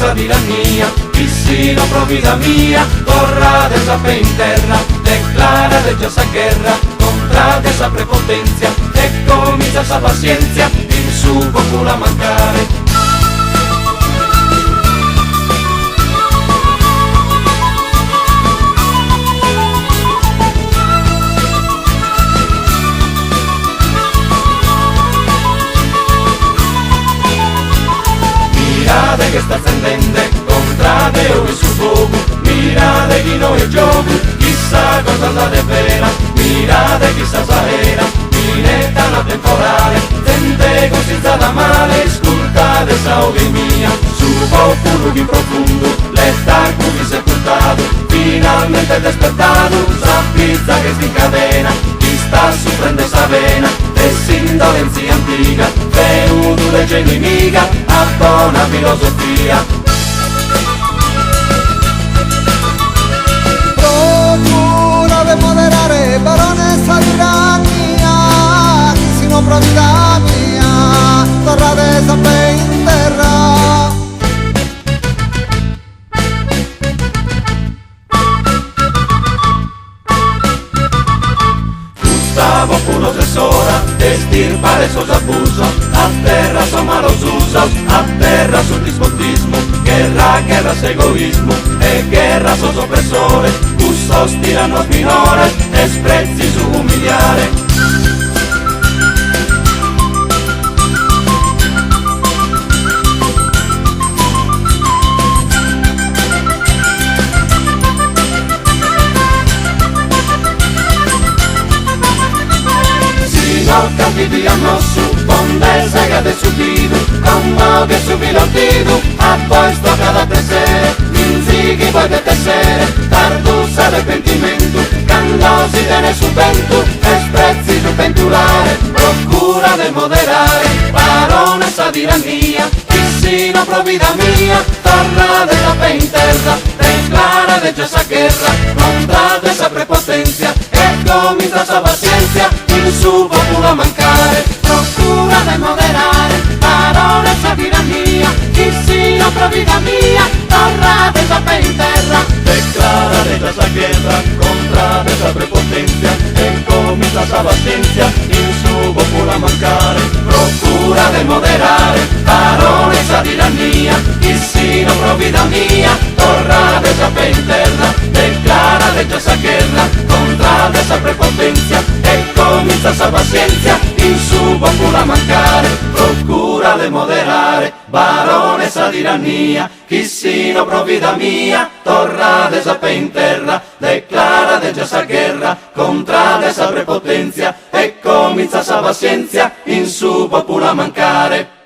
sa tirannia, chi si non provvida mia, torrate sape in terra, declarate già sa guerra, contrate sa prepotenzia, e comincia sa pazienza, il suo popolo a mancare. Mirate che sta accendendo, contrate ora il suo fuoco, mirate chi noi è gioco, chissà cosa andate vera, mirate chissà sarà, minetta una temporale, gente così da male, ascoltate sa ove mia, su popolo in profondo, l'età cui sepoltato, finalmente despertato, sa pizza che si incadena, chi sta soffrendo sa vena, e s'indolenzia antica, venuto legge nemica, a buona filosofia. Procura de moderare, baronessa di Ragnia, si non provvida mia, torrate sape in terra. Gustavo puro sessora, estirpare sos abusos, a terra son malos usos, a terra sul dispotismo, guerra egoísmo, e guerra sos opresores, gustos tiranos minores, desprezi su humiliare. No cattivi a nostro, donde segate subito, como che subito olvido, a voi sto cada tesere, minzighi voi de tesere, tardusa arrepentimento, quando si tiene su vento, sprezzi su pentulare, procura de moderare, baronessa di tirannia, chi si non provvida mia, torna della pe in terra, declara de già sa guerra, contrate sa prepotenzia, e comincia sa pazienza, il suo popolo a mancare, procura de moderare, baronessa di tirannia, chi si non provvida mia, torrate sape in terra, declarate già sa guerra, contrate sa prepotenzia, e comincia sa pazienza, il suo popolo a mancare, procura de moderare, baronessa di tirannia, chi si non provvida mia, torrate sape in terra, declarate già sa guerra, contrate sa prepotenzia, e comincia sa pazienza, il suo popolo a mancare, procura de moderare, baronessa di tirannia, chi si non provvida mia, torrate sape in terra, declarate già sa guerra, contrate sa prepotenzia, e comincia sa pazienza, il suo popolo a mancare.